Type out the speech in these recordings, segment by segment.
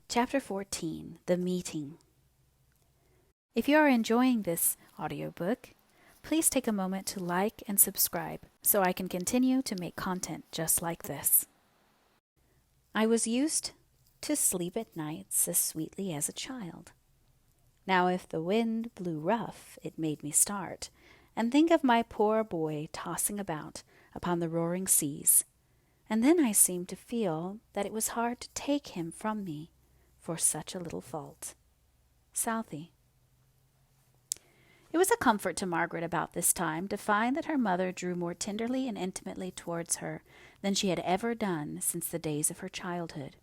Chapter 14, The Meeting. If you are enjoying this audiobook, please take a moment to like and subscribe so I can continue to make content just like this. I was used to sleep at nights as sweetly as a child. Now if the wind blew rough, it made me start, and think of my poor boy tossing about upon the roaring seas, and then I seemed to feel that it was hard to take him from me for such a little fault. Southey. It was a comfort to Margaret about this time to find that her mother drew more tenderly and intimately towards her than she had ever done since the days of her childhood.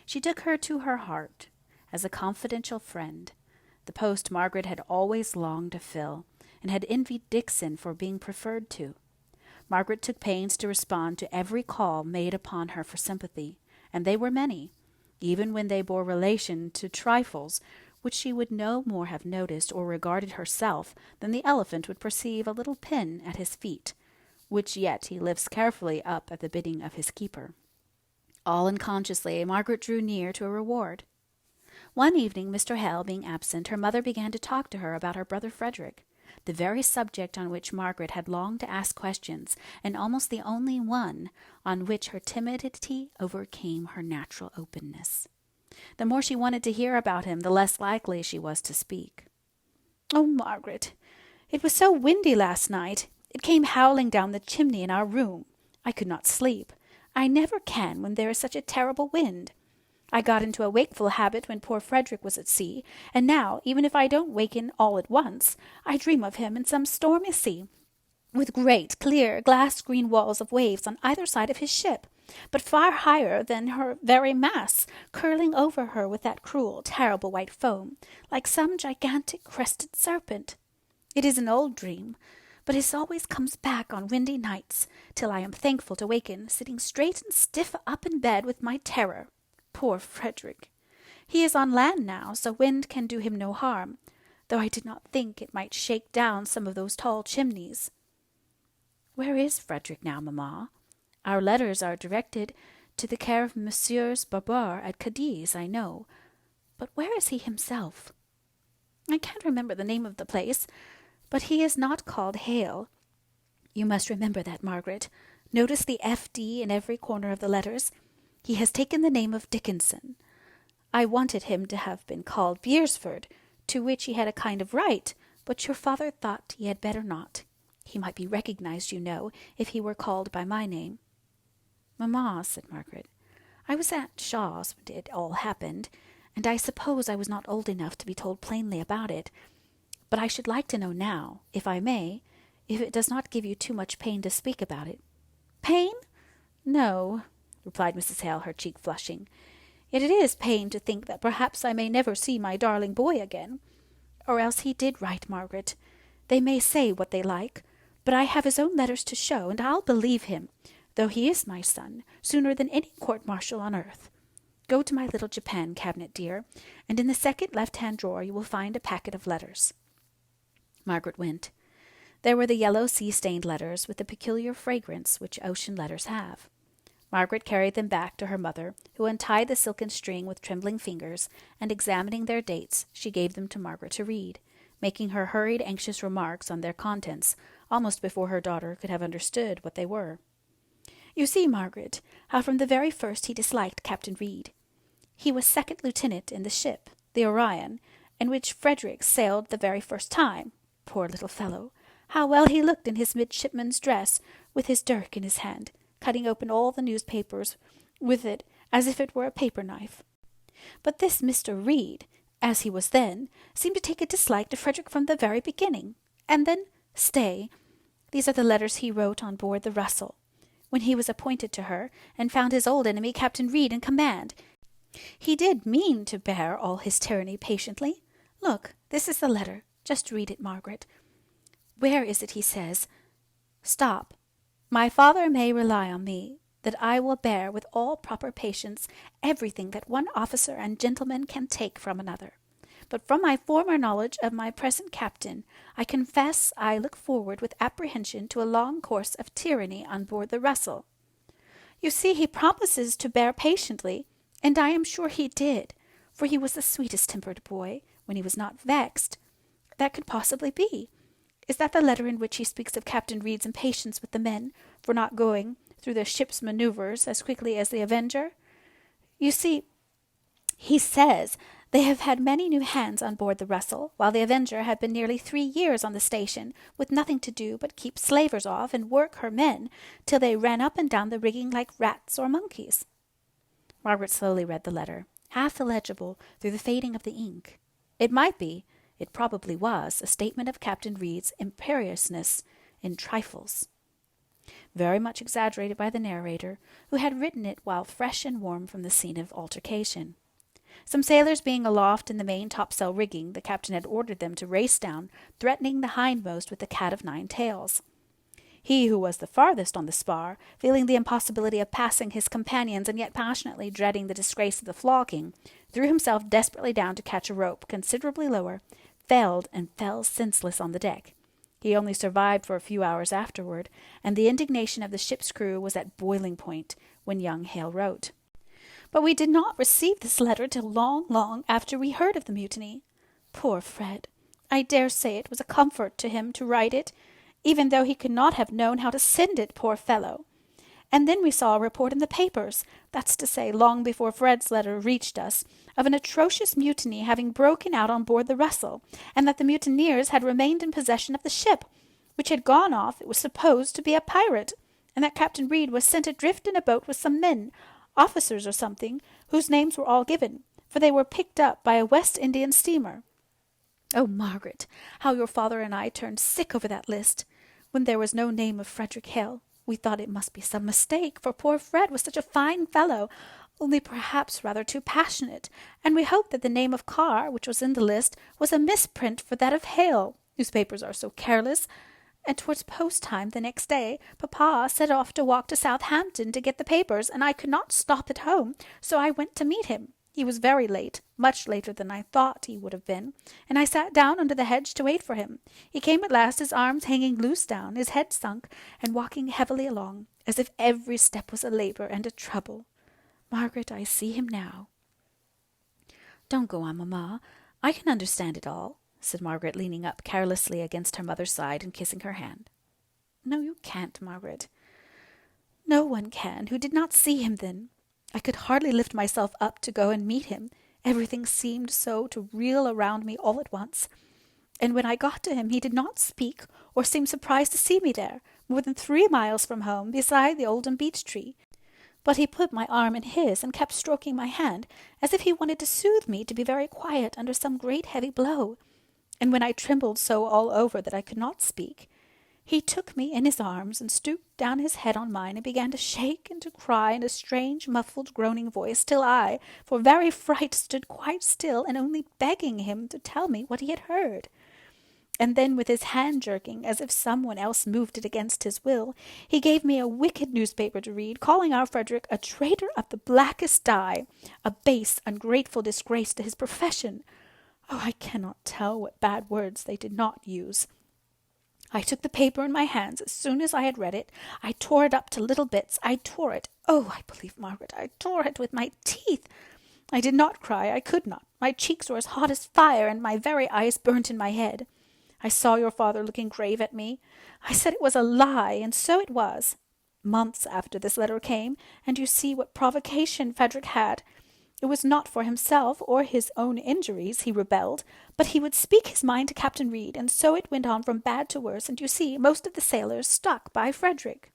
She took her to her heart as a confidential friend, the post Margaret had always longed to fill, and had envied Dickson for being preferred to. Margaret took pains to respond to every call made upon her for sympathy, and they were many, even when they bore relation to trifles which she would no more have noticed or regarded herself than the elephant would perceive a little pin at his feet, which yet he lifts carefully up at the bidding of his keeper. All unconsciously, Margaret drew near to a reward. One evening, Mr. Hale being absent, her mother began to talk to her about her brother Frederick, the very subject on which Margaret had longed to ask questions, and almost the only one on which her timidity overcame her natural openness. The more she wanted to hear about him, the less likely she was to speak. "Oh, Margaret, it was so windy last night. It came howling down the chimney in our room. I could not sleep. I never can when there is such a terrible wind. I got into a wakeful habit when poor Frederick was at sea, and now, even if I don't waken all at once, I dream of him in some stormy sea, with great, clear, glass-green walls of waves on either side of his ship, but far higher than her very masts, curling over her with that cruel, terrible white foam, like some gigantic crested serpent. It is an old dream, but it always comes back on windy nights, till I am thankful to waken, sitting straight and stiff up in bed with my terror. Poor Frederick! He is on land now, so wind can do him no harm, though I did not think it might shake down some of those tall chimneys." "Where is Frederick now, mamma? Our letters are directed to the care of Messieurs Barbar at Cadiz, I know, but where is he himself?" "I can't remember the name of the place, but he is not called Hale. You must remember that, Margaret. Notice the F.D. in every corner of the letters. He has taken the name of Dickinson. I wanted him to have been called Beresford, to which he had a kind of right, but your father thought he had better not. He might be recognized, you know, if he were called by my name." "Mamma," said Margaret, "I was at Shaw's when it all happened, and I suppose I was not old enough to be told plainly about it. But I should like to know now, if I may, if it does not give you too much pain to speak about it." "Pain? No," replied Mrs. Hale, her cheek flushing. "Yet it is pain to think that perhaps I may never see my darling boy again. Or else he did write, Margaret. They may say what they like, but I have his own letters to show, and I'll believe him, though he is my son, sooner than any court-martial on earth. Go to my little Japan cabinet, dear, and in the second left-hand drawer you will find a packet of letters." Margaret went. There were the yellow sea-stained letters with the peculiar fragrance which ocean letters have. Margaret carried them back to her mother, who untied the silken string with trembling fingers, and examining their dates, she gave them to Margaret to read, making her hurried, anxious remarks on their contents, almost before her daughter could have understood what they were. "You see, Margaret, how from the very first he disliked Captain Reed. He was second lieutenant in the ship, the Orion, in which Frederick sailed the very first time. Poor little fellow! How well he looked in his midshipman's dress, with his dirk in his hand, cutting open all the newspapers with it as if it were a paper-knife. But this Mr. Reed, as he was then, seemed to take a dislike to Frederick from the very beginning. And then, stay, these are the letters he wrote on board the Russell, when he was appointed to her, and found his old enemy Captain Reed in command. He did mean to bear all his tyranny patiently. Look, this is the letter. Just read it, Margaret. Where is it he says, 'Stop. My father may rely on me, that I will bear with all proper patience everything that one officer and gentleman can take from another. But from my former knowledge of my present captain, I confess I look forward with apprehension to a long course of tyranny on board the Russell.' You see, he promises to bear patiently, and I am sure he did. for he was the sweetest-tempered boy, when he was not vexed. That could possibly be. Is that the letter in which he speaks of Captain Reed's impatience with the men for not going through the ship's manoeuvres as quickly as the Avenger? You see, he says they have had many new hands on board the Russell, while the Avenger had been nearly 3 years on the station, with nothing to do but keep slavers off and work her men, till they ran up and down the rigging like rats or monkeys. Margaret slowly read the letter, half illegible through the fading of the ink. It might be, it probably was, a statement of Captain Reed's imperiousness in trifles, very much exaggerated by the narrator, who had written it while fresh and warm from the scene of altercation. Some sailors being aloft in the main topsail rigging, the captain had ordered them to race down, threatening the hindmost with the cat of 9 tails. He who was the farthest on the spar, feeling the impossibility of passing his companions and yet passionately dreading the disgrace of the flogging, threw himself desperately down to catch a rope considerably lower, failed, and fell senseless on the deck. He only survived for a few hours afterward, and the indignation of the ship's crew was at boiling point when young Hale wrote. But we did not receive this letter till long, long after we heard of the mutiny. Poor Fred! I dare say it was a comfort to him to write it, even though he could not have known how to send it, poor fellow. And then we saw a report in the papers, that's to say, long before Fred's letter reached us, of an atrocious mutiny having broken out on board the Russell, and that the mutineers had remained in possession of the ship, which had gone off, it was supposed, to be a pirate, and that Captain Reed was sent adrift in a boat with some men, officers or something, whose names were all given, for they were picked up by a West Indian steamer. Oh, Margaret, how your father and I turned sick over that list. When there was no name of Frederick Hale, we thought it must be some mistake, for poor Fred was such a fine fellow, only perhaps rather too passionate, and we hoped that the name of Carr, which was in the list, was a misprint for that of Hale. Newspapers are so careless. And towards post-time the next day, Papa set off to walk to Southampton to get the papers, and I could not stop at home, so I went to meet him. He was very late, much later than I thought he would have been, and I sat down under the hedge to wait for him. He came at last, his arms hanging loose down, his head sunk, and walking heavily along, as if every step was a labour and a trouble. Margaret, I see him now. Don't go on, Mamma. I can understand it all, said Margaret, leaning up carelessly against her mother's side and kissing her hand. No, you can't, Margaret. No one can who did not see him then. I could hardly lift myself up to go and meet him. Everything seemed so to reel around me all at once. And when I got to him, he did not speak or seem surprised to see me there, more than 3 miles from home, beside the oldham beech tree. But he put my arm in his and kept stroking my hand, as if he wanted to soothe me to be very quiet under some great heavy blow. And when I trembled so all over that I could not speak, he took me in his arms and stooped down his head on mine and began to shake and to cry in a strange, muffled, groaning voice, till I, for very fright, stood quite still and only begging him to tell me what he had heard. And then, with his hand jerking, as if someone else moved it against his will, he gave me a wicked newspaper to read, calling our Frederick a traitor of the blackest dye, a base, ungrateful disgrace to his profession. Oh, I cannot tell what bad words they did not use. I took the paper in my hands as soon as I had read it. I tore it up to little bits. I tore it. Oh, I believe, Margaret, I tore it with my teeth. I did not cry. I could not. My cheeks were as hot as fire, and my very eyes burnt in my head. I saw your father looking grave at me. I said it was a lie, and so it was. Months after this letter came, and you see what provocation Frederick had. It was not for himself or his own injuries he rebelled, but he would speak his mind to Captain Reed, and so it went on from bad to worse, and you see, most of the sailors stuck by Frederick.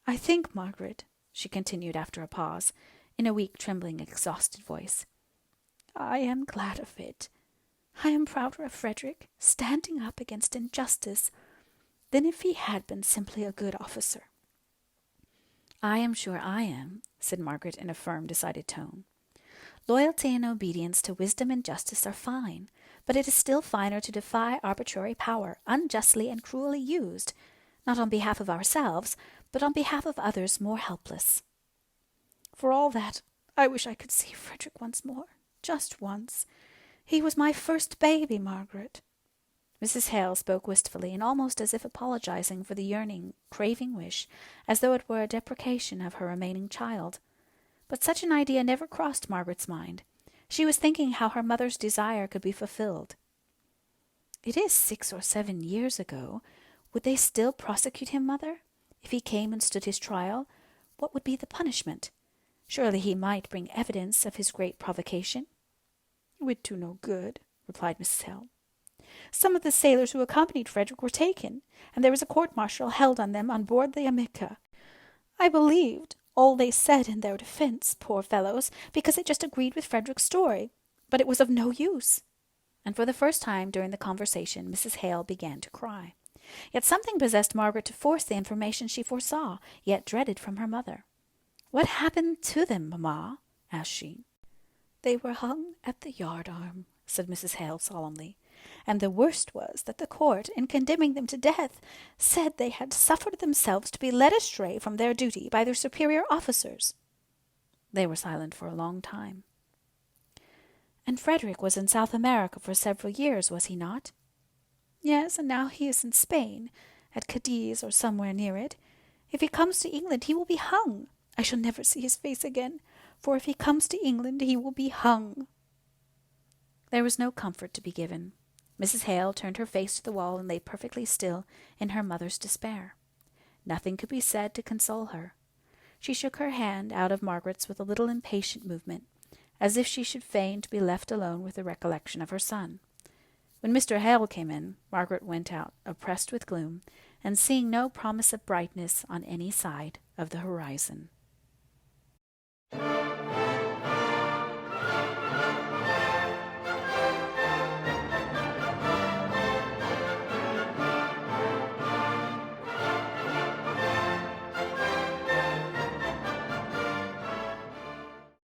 I think, Margaret, she continued after a pause, in a weak, trembling, exhausted voice, I am glad of it. I am prouder of Frederick, standing up against injustice, than if he had been simply a good officer. I am sure I am, said Margaret in a firm, decided tone. Loyalty and obedience to wisdom and justice are fine, but it is still finer to defy arbitrary power, unjustly and cruelly used, not on behalf of ourselves, but on behalf of others more helpless. For all that, I wish I could see Frederick once more, just once. He was my first baby, Margaret. Mrs. Hale spoke wistfully, and almost as if apologizing for the yearning, craving wish, as though it were a deprecation of her remaining child. But such an idea never crossed Margaret's mind. She was thinking how her mother's desire could be fulfilled. "It is 6 or 7 years ago. Would they still prosecute him, mother? If he came and stood his trial, what would be the punishment? Surely he might bring evidence of his great provocation." "It would do no good," replied Mrs. Hale. "Some of the sailors who accompanied Frederick were taken, and there was a court-martial held on them on board the Amica. I believed all they said in their defense, poor fellows, because it just agreed with Frederick's story, but it was of no use." And for the first time during the conversation Mrs. Hale began to cry. Yet something possessed Margaret to force the information she foresaw, yet dreaded from her mother. "What happened to them, mamma?" asked she. "They were hung at the yardarm," said Mrs. Hale solemnly, "and the worst was that the court, in condemning them to death, said they had suffered themselves to be led astray from their duty by their superior officers." They were silent for a long time. "And Frederick was in South America for several years, was he not?" "Yes, and now he is in Spain, at Cadiz or somewhere near it. If he comes to England he will be hung. I shall never see his face again, for if he comes to England he will be hung." There was no comfort to be given. Mrs. Hale turned her face to the wall and lay perfectly still in her mother's despair. Nothing could be said to console her. She shook her hand out of Margaret's with a little impatient movement, as if she should fain to be left alone with the recollection of her son. When Mr. Hale came in, Margaret went out, oppressed with gloom, and seeing no promise of brightness on any side of the horizon.